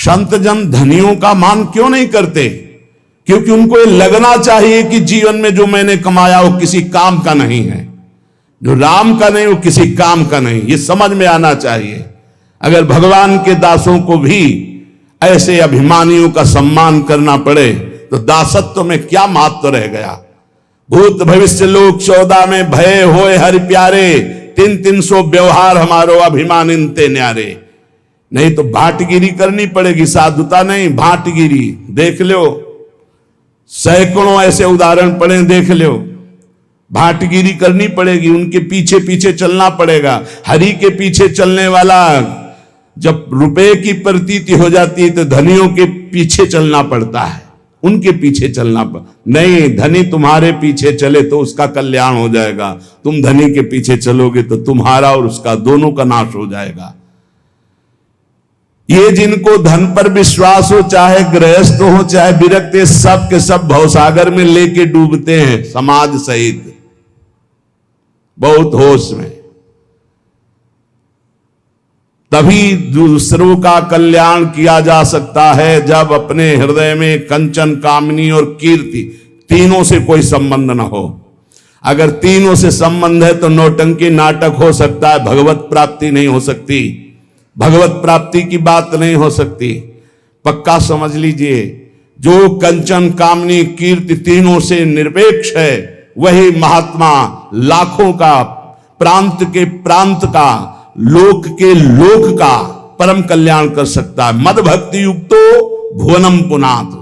संत जन धनियों का मान क्यों नहीं करते? क्योंकि उनको ये लगना चाहिए कि जीवन में जो मैंने कमाया वो किसी काम का नहीं है, जो राम का नहीं वो किसी काम का नहीं, ये समझ में आना चाहिए। अगर भगवान के दासों को भी ऐसे अभिमानियों का सम्मान करना पड़े तो दासत्व में क्या महत्व रह गया। भूत भविष्य लोक 14 में भय होए हरि प्यारे, 300 व्यवहार हमारो अभिमान ते न्यारे। नहीं तो भाटगिरी करनी पड़ेगी, साधुता नहीं, भाटगिरी। देख लो, सैकड़ों ऐसे उदाहरण पड़े, देख लो। भाटगिरी करनी पड़ेगी, उनके पीछे पीछे चलना पड़ेगा। हरि के पीछे चलने वाला जब रुपए की प्रतीति हो जाती है तो धनियों के पीछे चलना पड़ता है, उनके पीछे चलना नहीं। धनी तुम्हारे पीछे चले तो उसका कल्याण हो जाएगा, तुम धनी के पीछे चलोगे तो तुम्हारा और उसका दोनों का नाश हो जाएगा। ये जिनको धन पर विश्वास हो, चाहे गृहस्थ हो चाहे विरक्त, सब के सब भवसागर में लेके डूबते हैं समाज सहित, बहुत होश में। तभी दूसरों का कल्याण किया जा सकता है जब अपने हृदय में कंचन, कामनी और कीर्ति, तीनों से कोई संबंध न हो। अगर तीनों से संबंध है तो नौटंकी नाटक हो सकता है, भगवत प्राप्ति नहीं हो सकती, भगवत प्राप्ति की बात नहीं हो सकती। पक्का समझ लीजिए, जो कंचन, कामनी, कीर्ति तीनों से निरपेक्ष है वही महात्मा लाखों का, प्रांत के प्रांत का, लोक के लोक का परम कल्याण कर सकता है। मद भक्ति युक्तो भुवनम पुनात।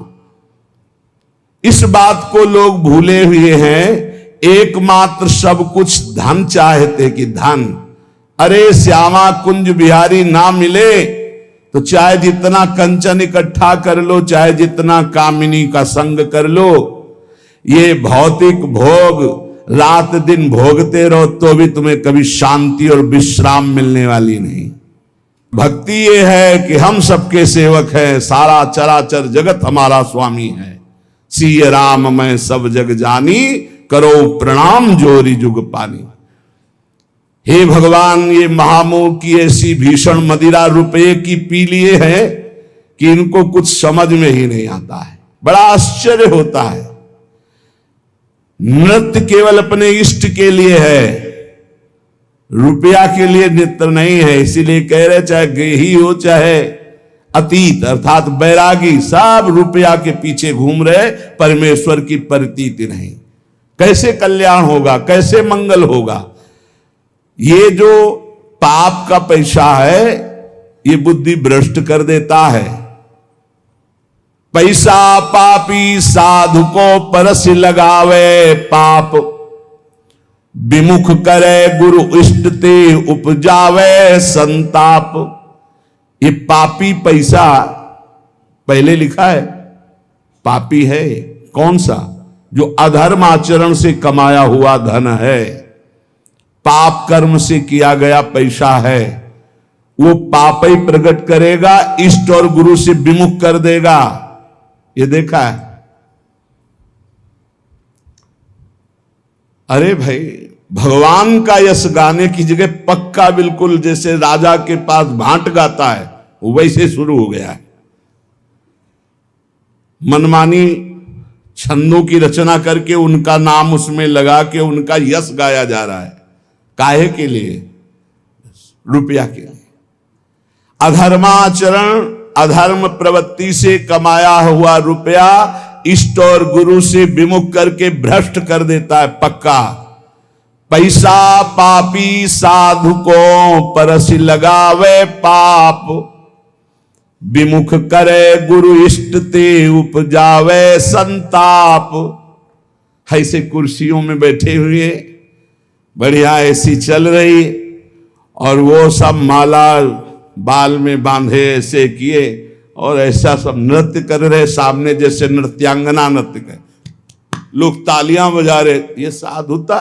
इस बात को लोग भूले हुए हैं, एकमात्र सब कुछ धन चाहते कि धन। अरे श्यामा कुंज बिहारी ना मिले तो चाहे जितना कंचन इकट्ठा कर लो, चाहे जितना कामिनी का संग कर लो, ये भौतिक भोग रात दिन भोगते रहो तो भी तुम्हें कभी शांति और विश्राम मिलने वाली नहीं। भक्ति ये है कि हम सबके सेवक हैं, सारा चराचर जगत हमारा स्वामी है। सिय राम मैं सब जग जानी, करो प्रणाम जोरी जुग पानी। हे भगवान, ये महामोह की ऐसी भीषण मदिरा रुपये की पी लिए है कि इनको कुछ समझ में ही नहीं आता है। बड़ा आश्चर्य होता है। नृत्य केवल अपने इष्ट के लिए है, रुपया के लिए नृत्य नहीं है। इसीलिए कह रहे चाहे गेही हो चाहे अतीत अर्थात बैरागी, सब रुपया के पीछे घूम रहे, परमेश्वर की प्रतीति नहीं। कैसे कल्याण होगा, कैसे मंगल होगा? ये जो पाप का पैसा है ये बुद्धि भ्रष्ट कर देता है। पैसा पापी साधु को परस लगावे, पाप विमुख करे गुरु इष्ट ते उपजावे संताप। ये पापी पैसा पहले लिखा है, पापी है कौन सा? जो अधर्म आचरण से कमाया हुआ धन है, पाप कर्म से किया गया पैसा है, वो पाप ही प्रकट करेगा, इष्ट और गुरु से विमुख कर देगा। ये देखा है? अरे भाई, भगवान का यश गाने की जगह पक्का बिल्कुल जैसे राजा के पास भांट गाता है वैसे शुरू हो गया है। मनमानी छंदों की रचना करके उनका नाम उसमें लगा के उनका यश गाया जा रहा है। काहे के लिए? रुपया के लिए। अधर्माचरण, अधर्म प्रवृत्ति से कमाया हुआ रुपया इष्ट और गुरु से विमुख करके भ्रष्ट कर देता है पक्का। पैसा पापी साधु को परस लगावे, पाप विमुख करे गुरु इष्ट ते उपजावे संताप। ऐसे कुर्सियों में बैठे हुए बढ़िया ऐसी चल रही और वो सब माला बाल में बांधे ऐसे किए और ऐसा सब नृत्य कर रहे सामने, जैसे नृत्यांगना नृत्य कर, लोग तालियां बजा रहे। ये साधुता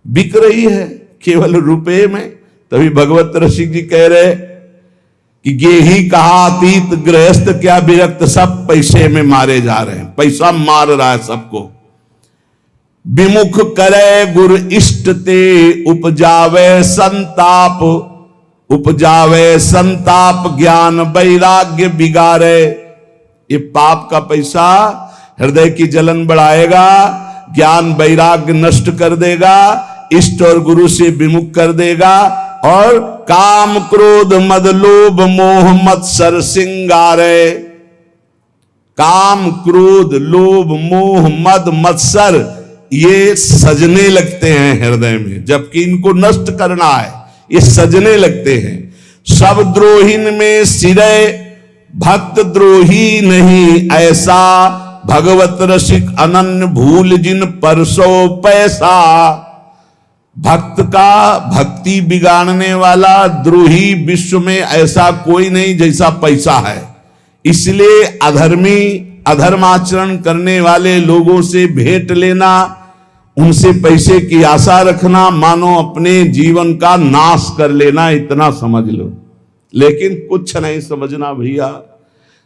बिक रही है केवल रुपए में। तभी भगवत रसिक जी कह रहे कि ये ही कहा अतीत गृहस्थ क्या विरक्त, सब पैसे में मारे जा रहे हैं, पैसा मार रहा है सबको। विमुख करे गुरु इष्ट ते उपजावे संताप। उपजावे संताप ज्ञान वैराग्य बिगाड़े। ये पाप का पैसा हृदय की जलन बढ़ाएगा, ज्ञान वैराग्य नष्ट कर देगा, इष्ट और गुरु से विमुख कर देगा, और काम क्रोध मद लोभ मोह मत्सर सिंगारे। काम क्रोध लोभ मोह मद मत्सर ये सजने लगते हैं हृदय में, जबकि इनको नष्ट करना है, ये सजने लगते हैं। सब द्रोहीन में सिरे भक्त द्रोही नहीं ऐसा, भगवत रसिक अनन्य भूल जिन परसो पैसा। भक्त का भक्ति बिगाड़ने वाला द्रोही विश्व में ऐसा कोई नहीं जैसा पैसा है। इसलिए अधर्मी अधर्माचरण करने वाले लोगों से भेंट लेना, उनसे पैसे की आशा रखना, मानो अपने जीवन का नाश कर लेना, इतना समझ लो। लेकिन कुछ नहीं समझना भैया।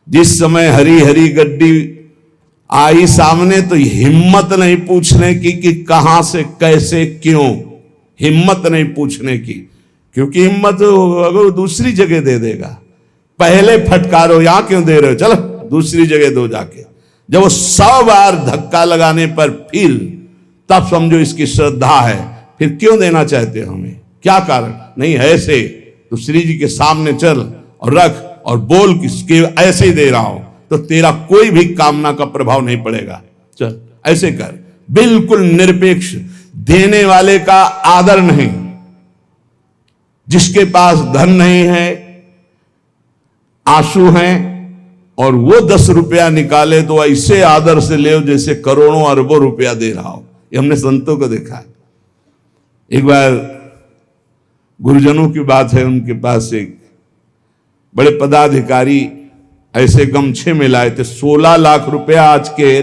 जिस समय हरी हरी गड्डी आई सामने तो हिम्मत नहीं पूछने की कि कहां से कैसे क्यों, हिम्मत नहीं पूछने की, क्योंकि हिम्मत अगर दूसरी जगह दे देगा। पहले फटकारो, यहां क्यों दे रहे हो, चलो दूसरी जगह दो जाके। जब वो 100 बार धक्का लगाने पर फिर तब समझो इसकी श्रद्धा है। फिर क्यों देना चाहते हो हमें, क्या कारण? नहीं ऐसे तो श्री जी के सामने चल और रख और बोल किसके ऐसे ही दे रहा हूं, तो तेरा कोई भी कामना का प्रभाव नहीं पड़ेगा। चल ऐसे कर, बिल्कुल निरपेक्ष, देने वाले का आदर नहीं। जिसके पास धन नहीं है, आंसू हैं, और वो 10 रुपया निकाले तो ऐसे आदर से ले जैसे करोड़ों अरबों रुपया दे रहा हो। ये हमने संतों को देखा है। एक बार गुरुजनों की बात है, उनके पास एक बड़े पदाधिकारी ऐसे गमछे में लाए थे, 16 लाख रुपया, आज के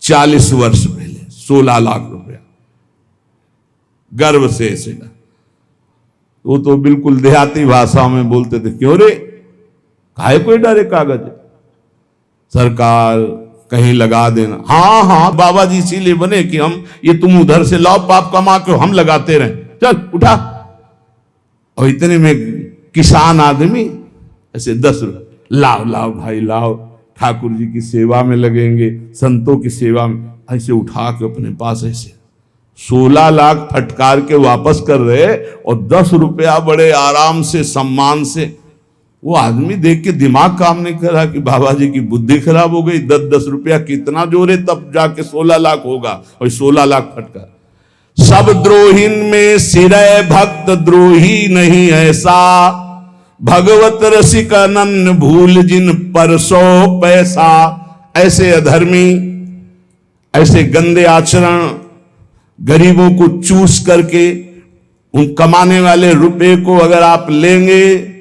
40 वर्ष पहले 16 लाख रुपया, गर्व से ऐसे ना। वो तो बिल्कुल देहाती भाषा में बोलते थे, क्यों रे काहे कोई डरे कागज, सरकार कहीं लगा देना। हाँ हाँ बाबा जी इसीलिए बने कि हम ये तुम उधर से लाओ पाप कमा के हम लगाते रहे, चल उठा। और इतने में किसान आदमी ऐसे 10 रुपये, लाओ लाओ भाई लाओ, ठाकुर जी की सेवा में लगेंगे, संतों की सेवा में, ऐसे उठा के अपने पास ऐसे 16 लाख फटकार के वापस कर रहे, और 10 रुपया बड़े आराम से सम्मान से। वो आदमी देख के दिमाग काम नहीं कर रहा कि बाबा जी की बुद्धि खराब हो गई, 10-10 रुपया कितना जोरे तब जाके 16 लाख होगा, और 16 लाख फटकार। सब द्रोहीन में सिरे भक्त द्रोही नहीं ऐसा, भगवत रसिक अनन्य भूल जिन परसो पैसा। ऐसे अधर्मी, ऐसे गंदे आचरण, गरीबों को चूस करके उन कमाने वाले रुपए को अगर आप लेंगे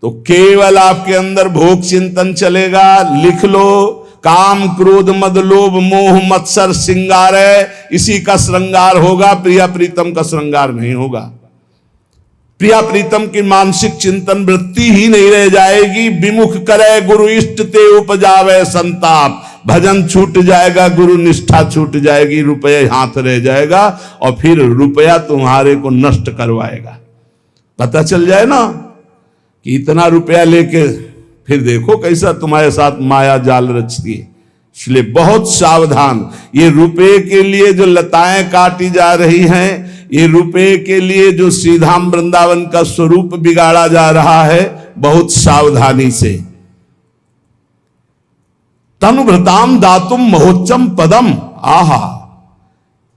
तो केवल आपके अंदर भोग चिंतन चलेगा। लिख लो, काम क्रोध मद लोभ मोह मत्सर श्रृंगार है, इसी का श्रृंगार होगा, प्रिया प्रीतम का श्रृंगार नहीं होगा। प्रिया प्रीतम की मानसिक चिंतन वृत्ति ही नहीं रह जाएगी। विमुख करे गुरु इष्ट ते उपजावे संताप, भजन छूट जाएगा, गुरु निष्ठा छूट जाएगी, रुपये हाथ रह जाएगा, और फिर रुपया तुम्हारे को नष्ट करवाएगा। पता चल जाए ना कि इतना रुपया लेके फिर देखो कैसा तुम्हारे साथ माया जाल रचती है। इसलिए बहुत सावधान। ये रुपये के लिए जो लताएं काटी जा रही हैं, ये रुपये के लिए जो श्रीधाम वृंदावन का स्वरूप बिगाड़ा जा रहा है, बहुत सावधानी से। तनुभृताम दातुम महोच्चम पदम, आहा,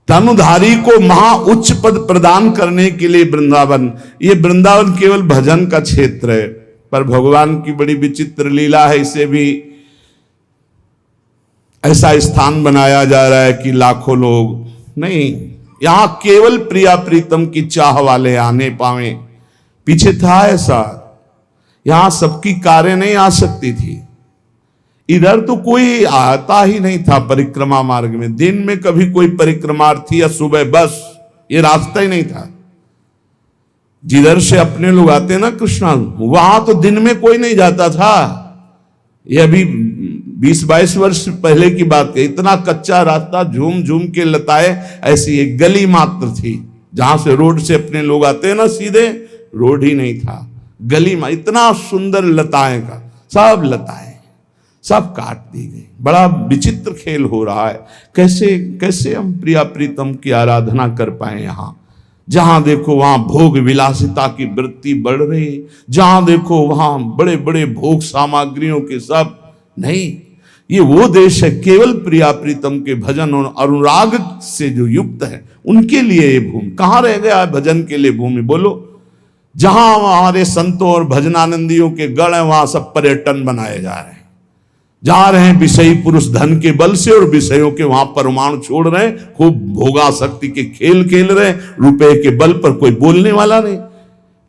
तनुधारी को महा उच्च पद प्रदान करने के लिए वृंदावन। ये वृंदावन केवल भजन का क्षेत्र है, पर भगवान की बड़ी विचित्र लीला है। इसे भी ऐसा स्थान बनाया जा रहा है कि लाखों लोग नहीं, यहां केवल प्रिया प्रीतम की चाह वाले आने पावे। पीछे था ऐसा, यहां सबकी कारें नहीं आ सकती थी। इधर तो कोई आता ही नहीं था परिक्रमा मार्ग में। दिन में कभी कोई परिक्रमार्थी या सुबह, बस ये रास्ता ही नहीं था। जिधर से अपने लोग आते ना कृष्णा, वहां तो दिन में कोई नहीं जाता था। ये अभी 20-22 वर्ष पहले की बात है। इतना कच्चा रास्ता, झूम झूम के लताए, ऐसी एक गली मात्र थी जहां से रोड से अपने लोग आते ना सीधे, रोड ही नहीं था। गली में इतना सुंदर लताएं का, सब लताएं सब काट दी गई। बड़ा विचित्र खेल हो रहा है। कैसे कैसे हम प्रिया प्रीतम की आराधना कर पाए। यहाँ जहां देखो वहां भोग विलासिता की वृत्ति बढ़ रही, जहां देखो वहां बड़े बड़े भोग सामग्रियों के सब नहीं। ये वो देश है केवल प्रिया प्रीतम के भजन और अनुराग से जो युक्त है उनके लिए ये भूमि। कहां रह गया है भजन के लिए भूमि बोलो? जहां हमारे संतों और भजनानंदियों के गण है वहां सब पर्यटन बनाए जा रहे हैं, जा रहे हैं विषयी पुरुष धन के बल से और विषयों के वहां परमाणु छोड़ रहे हैं, खूब भोगासक्ति के खेल खेल रहे हैं, रुपए के बल पर कोई बोलने वाला नहीं।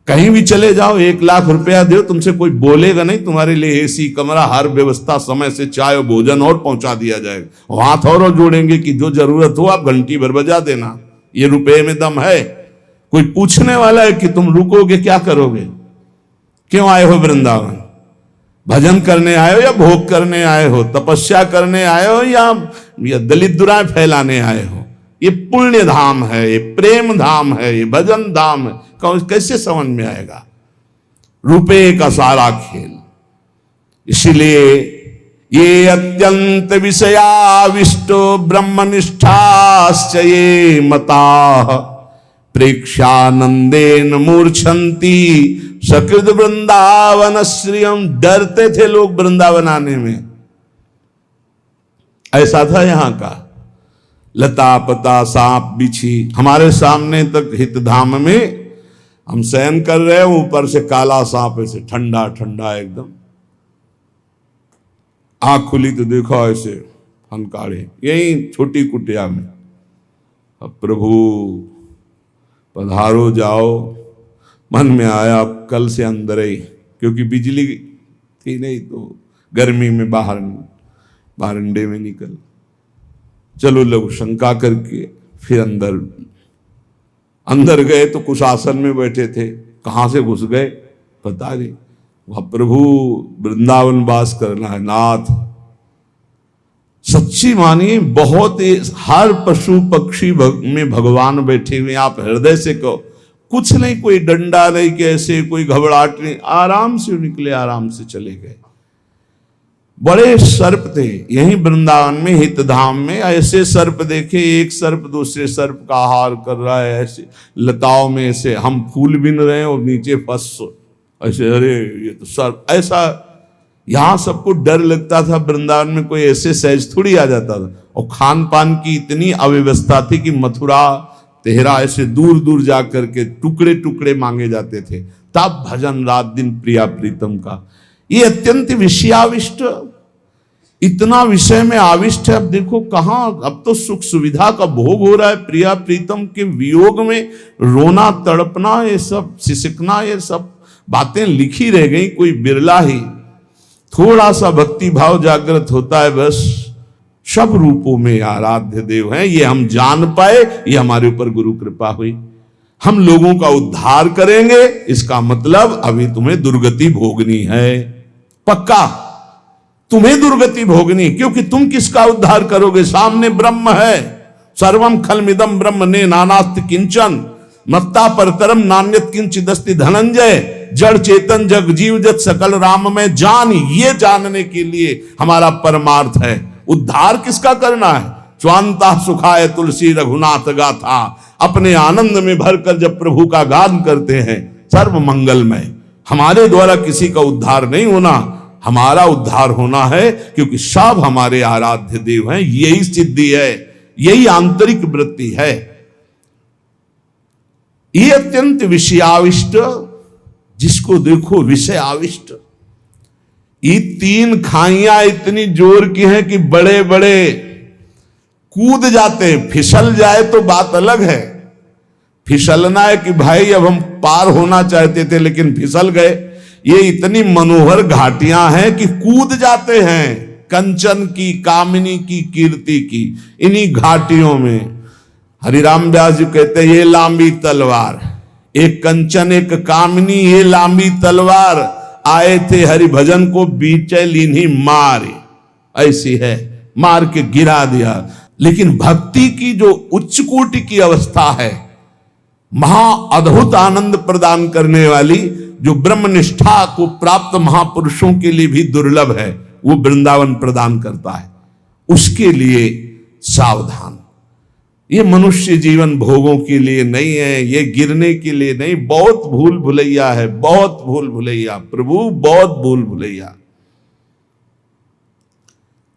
कहीं भी चले जाओ 1 लाख रुपया दो, तुमसे कोई बोलेगा नहीं, तुम्हारे लिए एसी कमरा हर व्यवस्था समय से चाय और भोजन और पहुंचा दिया जाएगा। हाथ और जोड़ेंगे कि जो जरूरत हो आप घंटी भर बजा देना, ये रुपए में दम है। कोई पूछने वाला है कि तुम रुकोगे क्या करोगे, क्यों आए हो वृंदावन? भजन करने आए हो या भोग करने आए हो, तपस्या करने आए हो या दलित दुराएं फैलाने आए हो? ये पुण्य धाम है, ये प्रेम धाम है, ये भजन धाम है। कैसे समझ में आएगा? रुपए का सारा खेल। इसलिए ये अत्यंत विषयाविष्टो ब्रह्मनिष्ठाश्च ये मता प्रेक्षानंदेन मूर्छन्ति सकृत वृंदावन श्रियम। डरते थे लोग वृंदावन आने में, ऐसा था यहां का। लता पता सांप बिछी हमारे सामने तक हितधाम में हम शयन कर रहे हैं, ऊपर से काला सांप ऐसे ठंडा ठंडा एकदम, आंख खुली तो देखो ऐसे हनकारे, यही छोटी कुटिया में। अब प्रभु पधारो जाओ, मन में आया कल से अंदर ही, क्योंकि बिजली थी नहीं तो गर्मी में बाहर बारंडे में निकल। चलो लोग शंका करके फिर अंदर गए तो कुछ आसन में बैठे थे, कहां से घुस गए पता नहीं। वह प्रभु वृंदावन वास करना है नाथ। सच्ची मानिए बहुत हर पशु पक्षी में भगवान बैठे हुए। आप हृदय से कहो, कुछ नहीं, कोई डंडा नहीं कैसे, कोई घबराहट नहीं, आराम से निकले, आराम से चले गए। बड़े सर्प थे यहीं वृंदावन में हितधाम में, ऐसे सर्प देखे, एक सर्प दूसरे सर्प का आहार कर रहा है, ऐसे लताओं में ऐसे हम फूल बिन रहे हैं और नीचे फंस ऐसे, अरे ये तो सर्प। ऐसा यहां सबको डर लगता था, वृंदावन में कोई ऐसे सहज थोड़ी आ जाता था। और खान पान की इतनी अव्यवस्था थी कि मथुरा तेहरा ऐसे दूर दूर जाकर के टुकड़े टुकड़े मांगे जाते थे, तब भजन रात दिन प्रिया प्रीतम का। ये अत्यंत विषयाविष्ट, इतना विषय में आविष्ट है। अब देखो कहां, अब तो सुख सुविधा का भोग हो रहा है, प्रिया प्रीतम के वियोग में रोना तड़पना, ये सब सिसकना, ये सब बातें लिखी रह गई, कोई बिरला ही थोड़ा सा भक्ति भाव जागृत होता है, बस सब रूपों में आराध्य देव हैं। ये हम जान पाए, ये हमारे ऊपर गुरु कृपा हुई। हम लोगों का उद्धार करेंगे, इसका मतलब अभी तुम्हें दुर्गति भोगनी है, पक्का तुम्हें दुर्गति भोगनी, क्योंकि तुम किसका उद्धार करोगे? सामने ब्रह्म है, सर्वम खलमिदम ब्रह्म ने नानास्ति किंचन मत्ता परतरम नान्यत किंचिदस्ति धनंजय। जड़ चेतन जग जीव जत सकल राम में जान, ये जानने के लिए हमारा परमार्थ है। उद्धार किसका करना है? स्वांता सुखाय तुलसी रघुनाथ गाथा। अपने आनंद में भरकर जब प्रभु का गान करते हैं, सर्व मंगलमय। हमारे द्वारा किसी का उद्धार नहीं होना, हमारा उद्धार होना है, क्योंकि सब हमारे आराध्य देव हैं। यही सिद्धि है, यही आंतरिक वृत्ति है। ये अत्यंत विषयाविष्ट, जिसको देखो विषय आविष्ट। ये 3 खाइयां इतनी जोर की हैं कि बड़े बड़े कूद जाते हैं। फिसल जाए तो बात अलग है, फिसलना है कि भाई अब हम पार होना चाहते थे लेकिन फिसल गए। ये इतनी मनोहर घाटियां हैं कि कूद जाते हैं, कंचन की, कामिनी की, कीर्ति की, इन्हीं घाटियों में। हरिराम व्यास जी कहते हैं, ये लांबी तलवार, एक कंचन एक कामिनी, ये लांबी तलवार, आए थे हरि भजन को बीचे लीनी मारे। ऐसी है, मार के गिरा दिया। लेकिन भक्ति की जो उच्च कोटि की अवस्था है, महा अद्भुत आनंद प्रदान करने वाली, जो ब्रह्मनिष्ठा को प्राप्त महापुरुषों के लिए भी दुर्लभ है, वो वृंदावन प्रदान करता है। उसके लिए सावधान। ये मनुष्य जीवन भोगों के लिए नहीं है, ये गिरने के लिए नहीं। बहुत भूल भुलैया है, बहुत भूल भुलैया प्रभु, बहुत भूल भुलैया।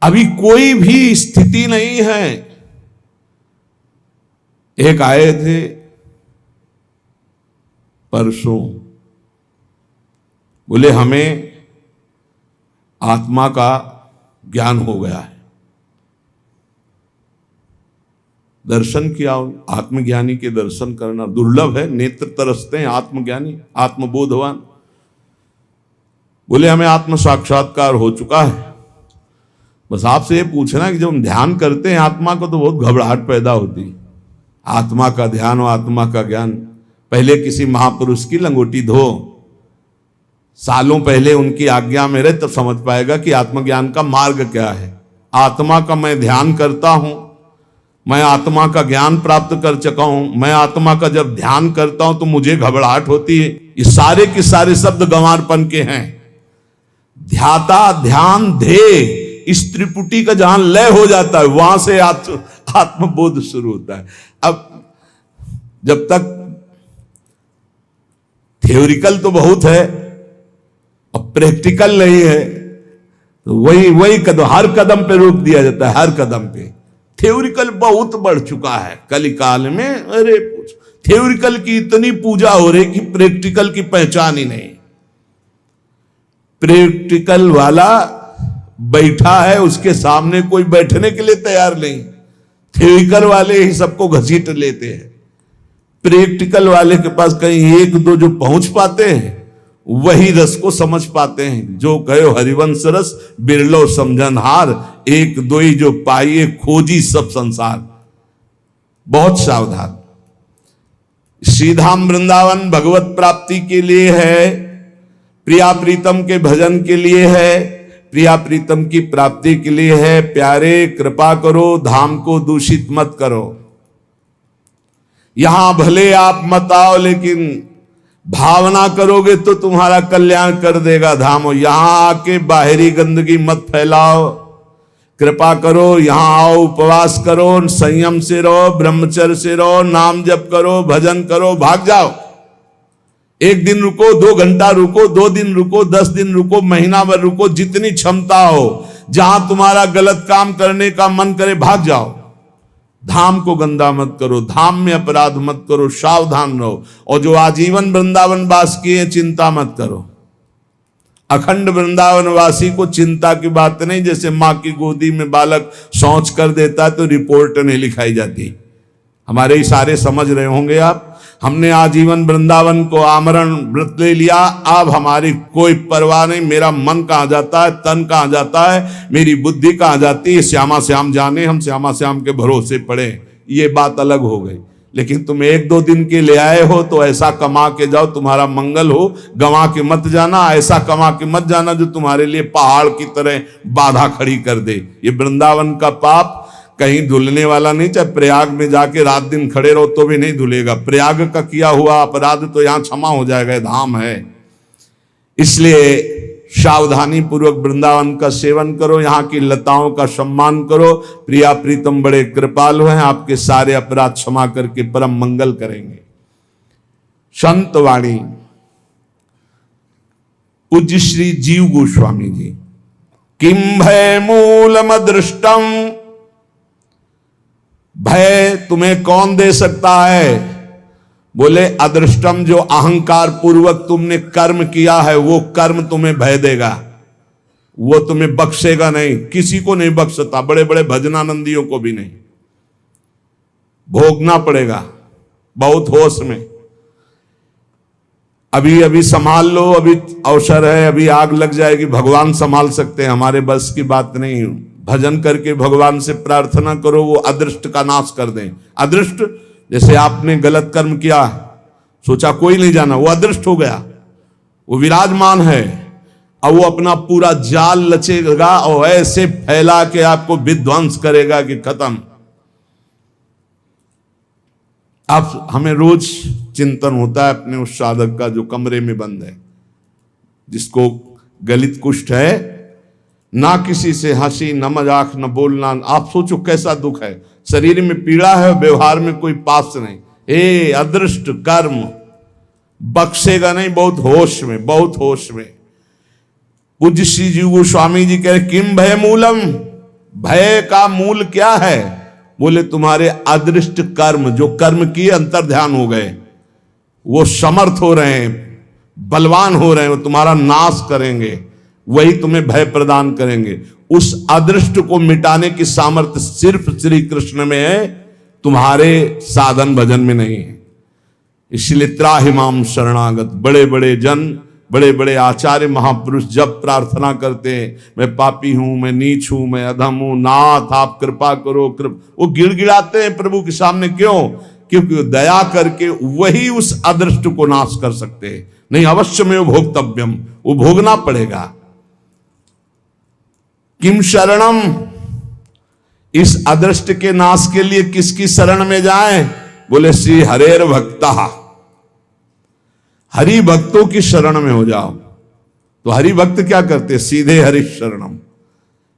अभी कोई भी स्थिति नहीं है। एक आए थे परसों, बोले हमें आत्मा का ज्ञान हो गया है। दर्शन किया, आत्मज्ञानी के दर्शन करना दुर्लभ है, नेत्र तरसते हैं आत्मज्ञानी, आत्मबोधवान। बोले हमें आत्म साक्षात्कार हो चुका है। बस आपसे ये पूछना कि जब हम ध्यान करते हैं आत्मा को तो बहुत घबराहट पैदा होती है। आत्मा का ध्यान और आत्मा का ज्ञान, पहले किसी महापुरुष की लंगोटी धो, सालों पहले उनकी आज्ञा में रहे, तब समझ पाएगा कि आत्मज्ञान का मार्ग क्या है। आत्मा का मैं ध्यान करता हूं, मैं आत्मा का ज्ञान प्राप्त कर चुका हूं। मैं आत्मा का जब ध्यान करता हूं तो मुझे घबराहट होती है। ये सारे के सारे शब्द गंवारपन के हैं। ध्याता, ध्यान, ध्येय, इस त्रिपुटी का जहां लय हो जाता है वहां से आत्मबोध शुरू होता है। अब जब तक थ्योरिकल तो बहुत है और प्रैक्टिकल नहीं है, तो वही कदम, हर कदम पे रोक दिया जाता है। हर कदम पे थ्योरिकल बहुत बढ़ चुका है कलिकाल में। अरे थ्योरिकल की इतनी पूजा हो रही कि प्रैक्टिकल की पहचान ही नहीं। प्रैक्टिकल वाला बैठा है, उसके सामने कोई बैठने के लिए तैयार नहीं। थ्योरिकल वाले ही सबको घसीट लेते हैं। प्रैक्टिकल वाले के पास कहीं एक दो जो पहुंच पाते हैं वही रस को समझ पाते हैं। जो कहो हरिवंश रस बिरलो समझनहार, एक दो ही जो पाइए खोजी सब संसार। बहुत सावधान। श्रीधाम वृंदावन भगवत प्राप्ति के लिए है, प्रिया प्रीतम के भजन के लिए है, प्रिया प्रीतम की प्राप्ति के लिए है। प्यारे कृपा करो, धाम को दूषित मत करो। यहां भले आप मत आओ, लेकिन भावना करोगे तो तुम्हारा कल्याण कर देगा धाम। यहां आके बाहरी गंदगी मत फैलाओ। कृपा करो, यहां आओ, उपवास करो, संयम से रहो, ब्रह्मचर्य से रहो, नाम जप करो, भजन करो, भाग जाओ। एक दिन रुको, 2 घंटा रुको, 2 दिन रुको, 10 दिन रुको, महीना भर रुको, जितनी क्षमता हो। जहां तुम्हारा गलत काम करने का मन करे भाग जाओ। धाम को गंदा मत करो, धाम में अपराध मत करो, सावधान रहो। और जो आजीवन वृंदावन वास किए चिंता मत करो। अखंड वृंदावन वासी को चिंता की बात नहीं। जैसे मां की गोदी में बालक शौच कर देता है तो रिपोर्ट नहीं लिखाई जाती। हमारे इशारे समझ रहे होंगे आप। हमने आजीवन वृंदावन को आमरण व्रत ले लिया। अब हमारी कोई परवाह नहीं। मेरा मन कहां जाता है, तन कहां जाता है, मेरी बुद्धि कहां जाती है, श्यामा श्याम जाने। हम श्यामा श्याम के भरोसे पड़े, ये बात अलग हो गई। लेकिन तुम 1-2 दिन के ले आए हो तो ऐसा कमा के जाओ तुम्हारा मंगल हो। गंवा के मत जाना, ऐसा कमा के मत जाना जो तुम्हारे लिए पहाड़ की तरह बाधा खड़ी कर दे। ये वृंदावन का पाप कहीं धुलने वाला नहीं। चाहे प्रयाग में जाके रात दिन खड़े रहो तो भी नहीं धुलेगा। प्रयाग का किया हुआ अपराध तो यहां क्षमा हो जाएगा, धाम है। इसलिए सावधानी पूर्वक वृंदावन का सेवन करो, यहां की लताओं का सम्मान करो। प्रिया प्रीतम बड़े कृपालु हैं, आपके सारे अपराध क्षमा करके परम मंगल करेंगे। संत वाणी पूज्य श्री जीव गोस्वामी जी। किम भय मूलम दृष्टम, भय तुम्हें कौन दे सकता है? बोले अदृष्टम, जो अहंकार पूर्वक तुमने कर्म किया है वो कर्म तुम्हें भय देगा। वो तुम्हें बख्शेगा नहीं, किसी को नहीं बख्शता, बड़े बड़े भजनानंदियों को भी नहीं। भोगना पड़ेगा बहुत होश में। अभी संभाल लो, अभी अवसर है, अभी आग लग जाएगी। भगवान संभाल सकते हैं, हमारे बस की बात नहीं। भजन करके भगवान से प्रार्थना करो वो अदृष्ट का नाश कर दें। अदृष्ट जैसे आपने गलत कर्म किया, सोचा कोई नहीं जाना, वो अदृष्ट हो गया, वो विराजमान है। अब वो अपना पूरा जाल लचेगा और ऐसे फैला के आपको विध्वंस करेगा कि खत्म। अब हमें रोज चिंतन होता है अपने उस साधक का जो कमरे में बंद है। जिसको गलित कुष्ठ है, ना किसी से हंसी, न मजाक, न बोलना। आप सोचो कैसा दुख है, शरीर में पीड़ा है, व्यवहार में कोई पास नहीं। ए अदृष्ट कर्म बख्शेगा नहीं, बहुत होश में, बहुत होश में। पूज्य श्री जी गोस्वामी जी कह रहे किम भय मूलम, भय का मूल क्या है? बोले तुम्हारे अदृष्ट कर्म, जो कर्म किए अंतर ध्यान हो गए, वो समर्थ हो रहे हैं, बलवान हो रहे हैं, वो तुम्हारा नाश करेंगे, वही तुम्हें भय प्रदान करेंगे। उस अदृष्ट को मिटाने की सामर्थ्य सिर्फ श्री कृष्ण में है, तुम्हारे साधन भजन में नहीं है। इसलिए त्राहिमाम शरणागत, बड़े बड़े जन, बड़े बड़े आचार्य महापुरुष जब प्रार्थना करते हैं, मैं पापी हूं, मैं नीच हूं, मैं अधम हूं, नाथ आप कृपा करो, वो गिड़गिड़ाते हैं प्रभु के सामने। क्यों? क्योंकि दया करके वही उस अदृष्ट को नाश कर सकते हैं। नहीं, अवश्य में भोक्तव्यम, वो भोगना पड़ेगा। किम शरणम, इस अदृष्ट के नाश के लिए किसकी शरण में जाएं? बोले श्री हरेर भक्ता, हरि भक्तों की शरण में हो जाओ। तो हरि भक्त क्या करते? सीधे हरि शरणम।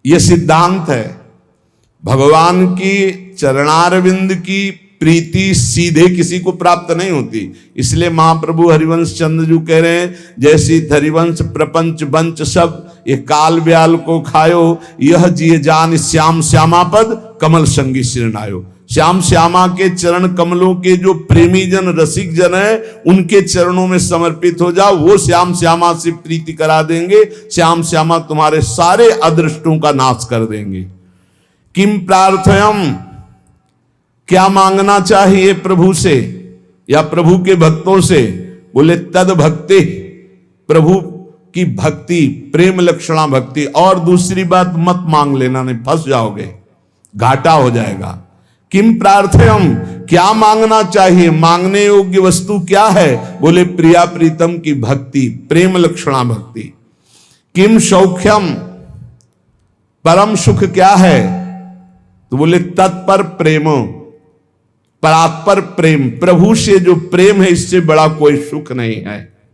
यह सिद्धांत है। भगवान की चरणारविंद की प्रीति सीधे किसी को प्राप्त नहीं होती। इसलिए महाप्रभु हरिवंश चंद्र जी कह रहे हैं, जैसी हरिवंश प्रपंच बंच सब ये काल ब्याल को खायो, यह जिये जान श्याम श्यामा पद कमल संगी सिरनायो। श्याम श्यामा के चरण कमलों के जो प्रेमी जन, रसिक जन है, उनके चरणों में समर्पित हो जाओ, वो श्याम श्यामा से प्रीति करा देंगे। श्याम श्यामा तुम्हारे सारे अदृष्टों का नाश कर देंगे। किम प्रार्थयम, क्या मांगना चाहिए प्रभु से या प्रभु के भक्तों से? बोले तद भक्ति, प्रभु की भक्ति, प्रेम लक्षणा भक्ति। और दूसरी बात मत मांग लेना, नहीं फंस जाओगे, घाटा हो जाएगा। किम प्रार्थयम, क्या मांगना चाहिए? मांगने योग्य वस्तु क्या है? बोले प्रिया प्रीतम की भक्ति, प्रेम लक्षणा भक्ति। किम सौख्यम, परम सुख क्या है? तो बोले तत्पर प्रेम, परात्पर प्रेम। प्रभु से जो प्रेम है, इससे बड़ा कोई सुख नहीं है।